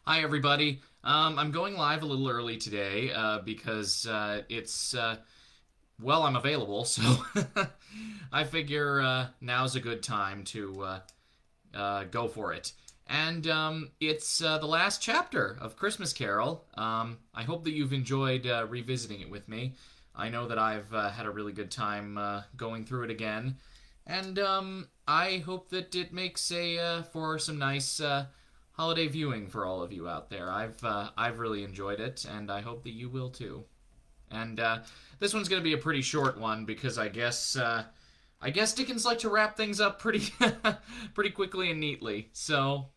Hi, everybody. I'm going live a little early today because I'm available, so I figure now's a good time to go for it. And it's the last chapter of Christmas Carol. I hope that you've enjoyed revisiting it with me. I know that I've had a really good time going through it again. And I hope that it makes for some nice holiday viewing for all of you out there. I've really enjoyed it, and I hope that you will too. And this one's going to be a pretty short one because I guess Dickens like to wrap things up pretty pretty quickly and neatly. So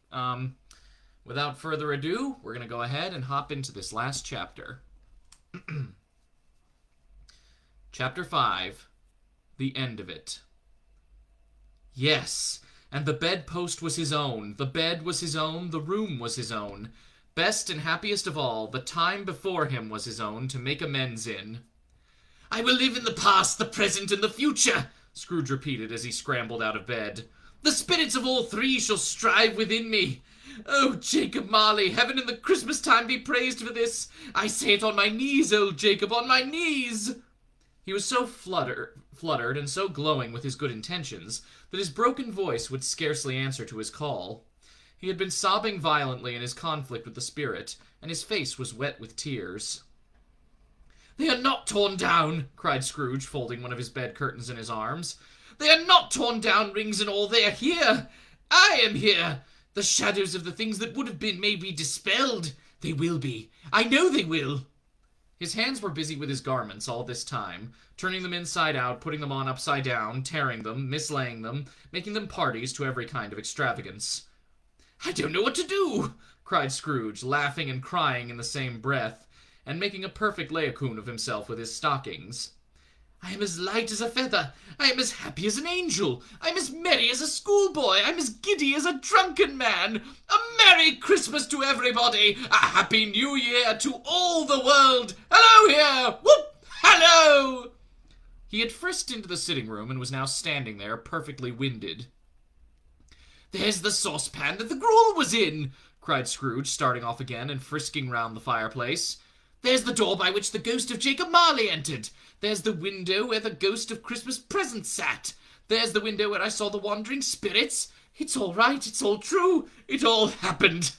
without further ado, we're going to go ahead and hop into this last chapter. Chapter 5: The End of It. Yes, and the bedpost was his own, the bed was his own, the room was his own. Best and happiest of all, the time before him was his own to make amends in. "I will live in the past, the present, and the future," Scrooge repeated as he scrambled out of bed. "The spirits of all three shall strive within me. Oh, Jacob Marley, heaven and the Christmas time be praised for this. I say it on my knees, old Jacob, on my knees." He was so fluttered and so glowing with his good intentions that his broken voice would scarcely answer to his call. He had been sobbing violently in his conflict with the spirit, and his face was wet with tears. "They are not torn down," cried Scrooge, folding one of his bed curtains in his arms. "They are not torn down, rings and all. They are here. I am here. The shadows of the things that would have been may be dispelled. They will be. I know they will." His hands were busy with his garments all this time, turning them inside out, putting them on upside down, tearing them, mislaying them, making them parties to every kind of extravagance. "I don't know what to do," cried Scrooge, laughing and crying in the same breath, and making a perfect Laocoon of himself with his stockings. "I am as light as a feather. I am as happy as an angel. I am as merry as a schoolboy. I am as giddy as a drunken man. A Merry Christmas to everybody. A Happy New Year to all the world. Hello here. Whoop! Hello!" He had frisked into the sitting room and was now standing there, perfectly winded. "There's the saucepan that the gruel was in," cried Scrooge, starting off again and frisking round the fireplace. "There's the door by which the ghost of Jacob Marley entered. There's the window where the ghost of Christmas present sat. There's the window where I saw the wandering spirits. It's all right. It's all true. It all happened."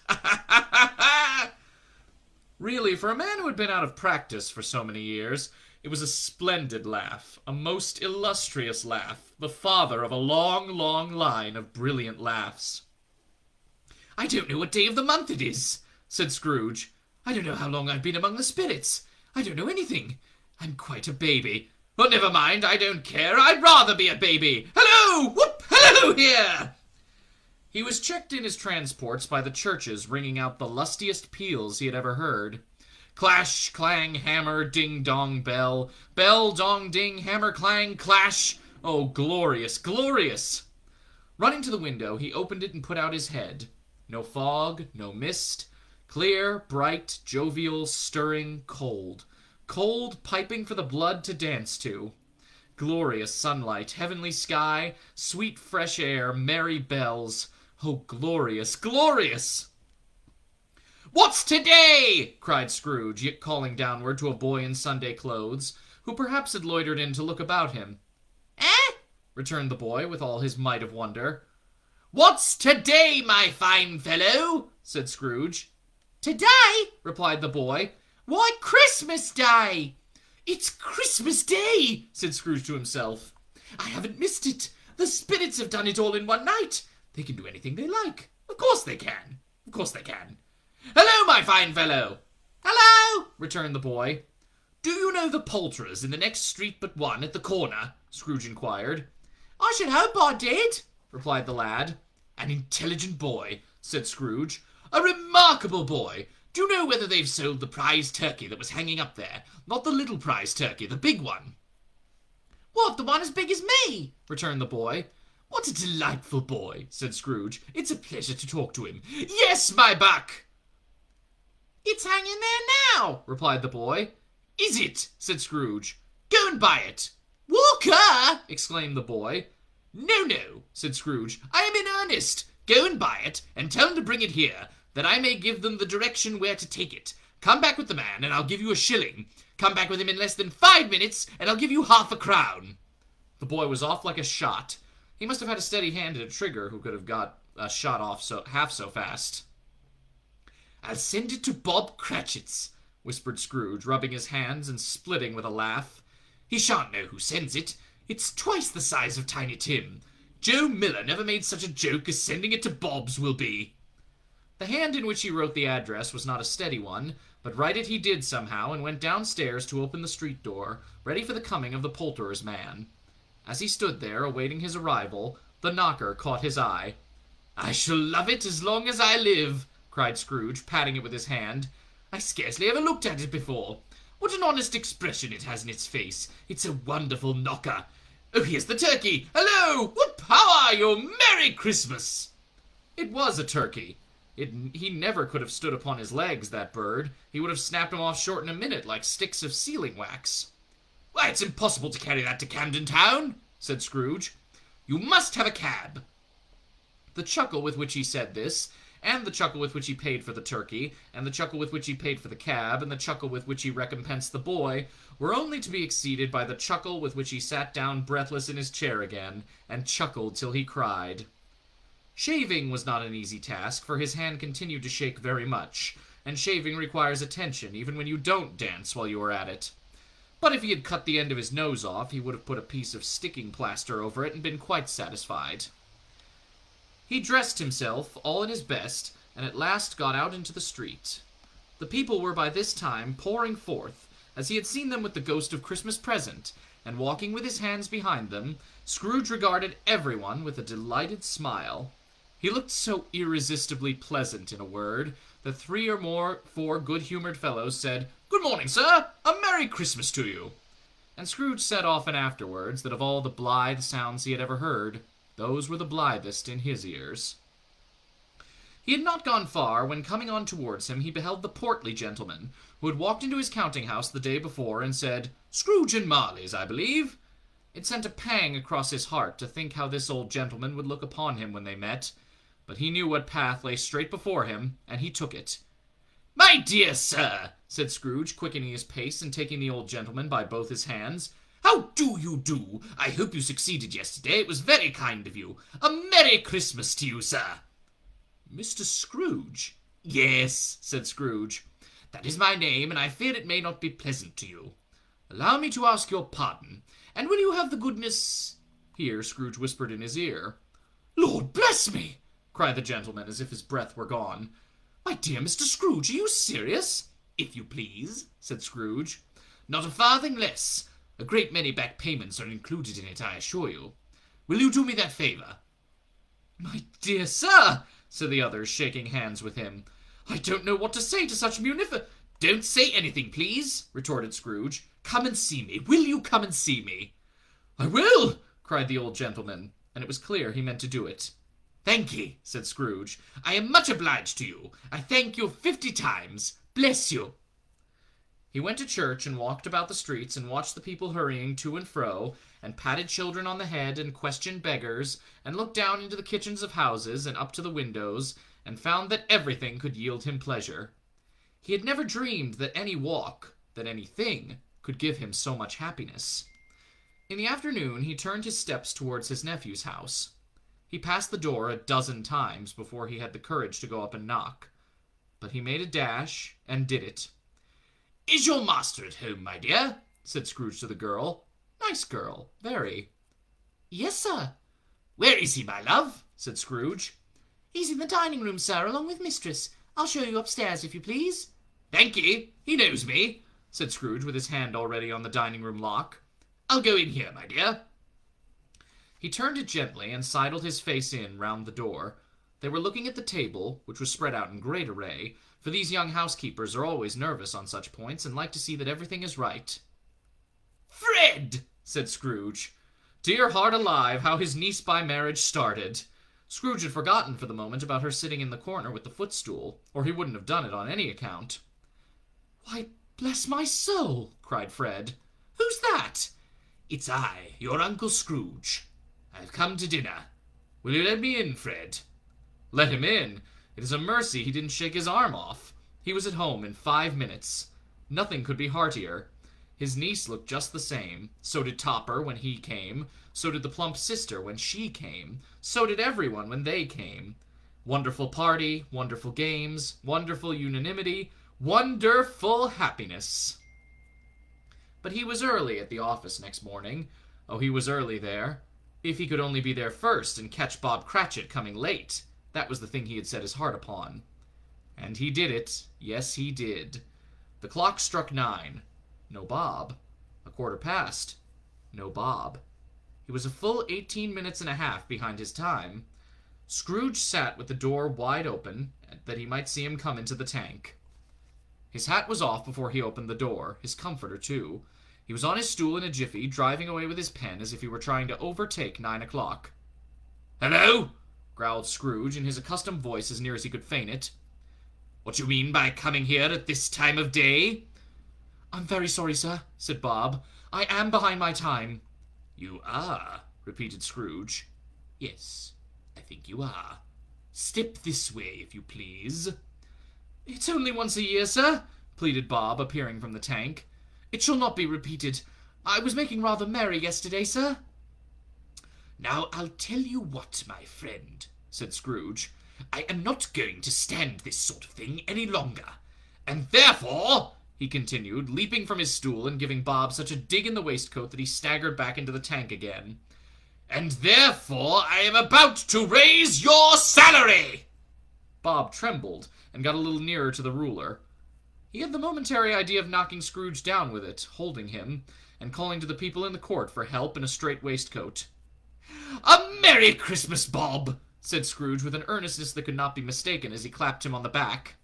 Really, for a man who had been out of practice for so many years, it was a splendid laugh, a most illustrious laugh, the father of a long, long line of brilliant laughs. "I don't know what day of the month it is," said Scrooge. "I don't know how long I've been among the spirits. I don't know anything. I'm quite a baby. But never mind, I don't care. I'd rather be a baby. Hello! Whoop! Hello here!" He was checked in his transports by the churches ringing out the lustiest peals he had ever heard. Clash, clang, hammer, ding, dong, bell. Bell, dong, ding, hammer, clang, clash. Oh, glorious, glorious! Running to the window, he opened it and put out his head. No fog, no mist. Clear, bright, jovial, stirring, cold. Cold, piping for the blood to dance to. Glorious sunlight, heavenly sky, sweet fresh air, merry bells. Oh, glorious, glorious! "What's today?" cried Scrooge, calling downward to a boy in Sunday clothes, who perhaps had loitered in to look about him. "Eh?" returned the boy with all his might of wonder. "What's today, my fine fellow?" said Scrooge. "Today?" replied the boy. "Why, Christmas Day!" "It's Christmas Day!" said Scrooge to himself. "I haven't missed it. The spirits have done it all in one night. They can do anything they like. Of course they can. Of course they can. Hello, my fine fellow." "Hello," returned the boy. "Do you know the poulterers in the next street but one at the corner?" Scrooge inquired. "I should hope I did," replied the lad. "An intelligent boy," said Scrooge. "A remarkable boy. Do you know whether they've sold the prize turkey that was hanging up there? Not the little prize turkey, the big one." "What, the one as big as me?" returned the boy. "What a delightful boy," said Scrooge. "It's a pleasure to talk to him. Yes, my buck." "It's hanging there now," replied the boy. "Is it?" said Scrooge. "Go and buy it." "Walker!" exclaimed the boy. "No, no," said Scrooge. "I am in earnest. Go and buy it, and tell him to bring it here. that I may give them the direction where to take it. Come back with the man, and I'll give you a shilling. Come back with him in less than 5 minutes, and I'll give you half a crown." The boy was off like a shot. He must have had a steady hand at a trigger who could have got a shot off half so fast. "I'll send it to Bob Cratchit's," whispered Scrooge, rubbing his hands and splitting with a laugh. "He shan't know who sends it. It's twice the size of Tiny Tim. Joe Miller never made such a joke as sending it to Bob's will be." The hand in which he wrote the address was not a steady one, but write it he did somehow, and went downstairs to open the street door, ready for the coming of the poulterer's man. As he stood there, awaiting his arrival, the knocker caught his eye. "I shall love it as long as I live," cried Scrooge, patting it with his hand. "I scarcely ever looked at it before. What an honest expression it has in its face. It's a wonderful knocker. Oh, here's the turkey. Hello! What power! Your Merry Christmas!" It was a turkey. He never could have stood upon his legs, that bird. He would have snapped him off short in a minute, like sticks of sealing wax. "Why, it's impossible to carry that to Camden Town," said Scrooge. "You must have a cab." The chuckle with which he said this, and the chuckle with which he paid for the turkey, and the chuckle with which he paid for the cab, and the chuckle with which he recompensed the boy, were only to be exceeded by the chuckle with which he sat down breathless in his chair again, and chuckled till he cried. Shaving was not an easy task, for his hand continued to shake very much, and shaving requires attention, even when you don't dance while you are at it. But if he had cut the end of his nose off, he would have put a piece of sticking plaster over it and been quite satisfied. He dressed himself, all in his best, and at last got out into the street. The people were by this time pouring forth, as he had seen them with the ghost of Christmas present, and walking with his hands behind them, Scrooge regarded everyone with a delighted smile. He looked so irresistibly pleasant, in a word, that 3 or 4 good-humored fellows said, "Good morning, sir! A Merry Christmas to you!" And Scrooge said often afterwards that of all the blithe sounds he had ever heard, those were the blithest in his ears. He had not gone far when, coming on towards him, he beheld the portly gentleman, who had walked into his counting-house the day before and said, "Scrooge and Marley's, I believe." It sent a pang across his heart to think how this old gentleman would look upon him when they met, but he knew what path lay straight before him, and he took it. "My dear sir," said Scrooge, quickening his pace and taking the old gentleman by both his hands, "how do you do? I hope you succeeded yesterday. It was very kind of you. A Merry Christmas to you, sir." "Mr. Scrooge?" "Yes," said Scrooge. "That is my name, and I fear it may not be pleasant to you. Allow me to ask your pardon, and will you have the goodness—" Here Scrooge whispered in his ear. "Lord bless me!" cried the gentleman, as if his breath were gone. "My dear Mr. Scrooge, are you serious?" "If you please," said Scrooge. "Not a farthing less. A great many back payments are included in it, I assure you. Will you do me that favour?" "My dear sir," said the others, shaking hands with him, "I don't know what to say to such "Don't say anything, please," retorted Scrooge. "Come and see me. Will you come and see me?" "I will," cried the old gentleman, and it was clear he meant to do it. "Thank ye," said Scrooge. "I am much obliged to you. I thank you 50 times. Bless you." He went to church and walked about the streets and watched the people hurrying to and fro, and patted children on the head and questioned beggars, and looked down into the kitchens of houses and up to the windows, and found that everything could yield him pleasure. He had never dreamed that any walk, that anything, could give him so much happiness. In the afternoon he turned his steps towards his nephew's house. He passed the door a dozen times before he had the courage to go up and knock. But he made a dash, and did it. "Is your master at home, my dear?" said Scrooge to the girl. Nice girl, very. "Yes, sir." "Where is he, my love?" said Scrooge. "He's in the dining room, sir, along with mistress. I'll show you upstairs, if you please." "Thank ye. He knows me," said Scrooge, with his hand already on the dining room lock. "I'll go in here, my dear." He turned it gently and sidled his face in round the door. They were looking at the table, which was spread out in great array, for these young housekeepers are always nervous on such points and like to see that everything is right. "Fred!" said Scrooge. Dear heart alive, how his niece by marriage started! Scrooge had forgotten for the moment about her sitting in the corner with the footstool, or he wouldn't have done it on any account. "Why, bless my soul!" cried Fred. "Who's that?" "It's I, your Uncle Scrooge. I've come to dinner. Will you let me in, Fred?" "Let him in? It is a mercy he didn't shake his arm off. He was at home in 5 minutes. Nothing could be heartier. His niece looked just the same. So did Topper when he came. So did the plump sister when she came. So did everyone when they came. Wonderful party, wonderful games, wonderful unanimity, wonderful happiness. But he was early at the office next morning. Oh, he was early there. If he could only be there first and catch Bob Cratchit coming late. That was the thing he had set his heart upon. And he did it. Yes, he did. The clock struck 9. No Bob. 1:15. No Bob. He was a full 18 minutes and a half behind his time. Scrooge sat with the door wide open, that he might see him come into the tank. His hat was off before he opened the door, his comforter too. He was on his stool in a jiffy, driving away with his pen as if he were trying to overtake 9 o'clock. "Hello?" growled Scrooge in his accustomed voice as near as he could feign it. "What you mean by coming here at this time of day?" "I'm very sorry, sir," said Bob. "I am behind my time." "You are?" repeated Scrooge. "Yes, I think you are. Step this way, if you please." "It's only once a year, sir," pleaded Bob, appearing from the tank. "It shall not be repeated. I was making rather merry yesterday, sir." "Now, I'll tell you what, my friend," said Scrooge. "I am not going to stand this sort of thing any longer. And therefore," he continued, leaping from his stool and giving Bob such a dig in the waistcoat that he staggered back into the tank again, "and therefore I am about to raise your salary!" Bob trembled and got a little nearer to the ruler. He had the momentary idea of knocking Scrooge down with it, holding him, and calling to the people in the court for help in a straight waistcoat. "A Merry Christmas, Bob!" said Scrooge with an earnestness that could not be mistaken as he clapped him on the back.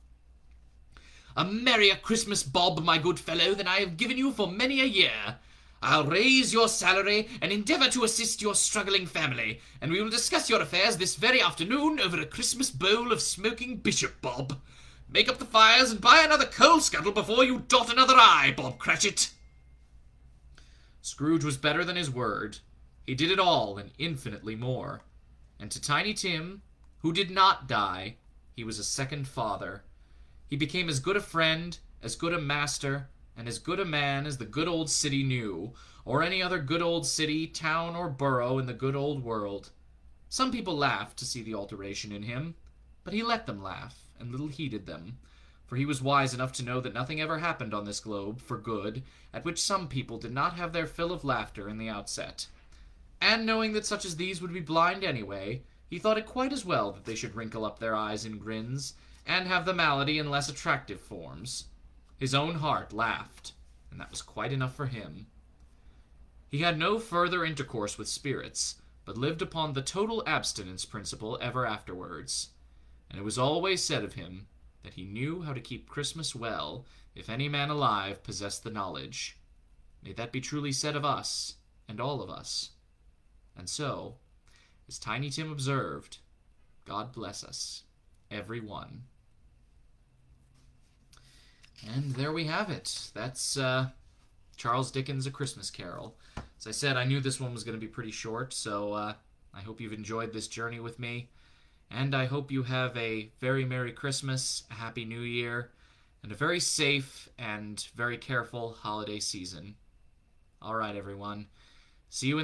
"A merrier Christmas, Bob, my good fellow, than I have given you for many a year. I'll raise your salary and endeavour to assist your struggling family, and we will discuss your affairs this very afternoon over a Christmas bowl of smoking bishop, Bob. Make up the fires and buy another coal scuttle before you dot another I, Bob Cratchit." Scrooge was better than his word. He did it all and infinitely more. And to Tiny Tim, who did not die, he was a second father. He became as good a friend, as good a master, and as good a man as the good old city knew, or any other good old city, town, or borough in the good old world. Some people laughed to see the alteration in him, but he let them laugh, and little heeded them, for he was wise enough to know that nothing ever happened on this globe, for good, at which some people did not have their fill of laughter in the outset. And knowing that such as these would be blind anyway, he thought it quite as well that they should wrinkle up their eyes in grins, and have the malady in less attractive forms. His own heart laughed, and that was quite enough for him. He had no further intercourse with spirits, but lived upon the total abstinence principle ever afterwards. And it was always said of him that he knew how to keep Christmas well, if any man alive possessed the knowledge. May that be truly said of us, and all of us. And so, as Tiny Tim observed, God bless us, every one. And there we have it. That's Charles Dickens' A Christmas Carol. As I said, I knew this one was going to be pretty short, so I hope you've enjoyed this journey with me. And I hope you have a very Merry Christmas, a Happy New Year, and a very safe and very careful holiday season. All right, everyone. See you in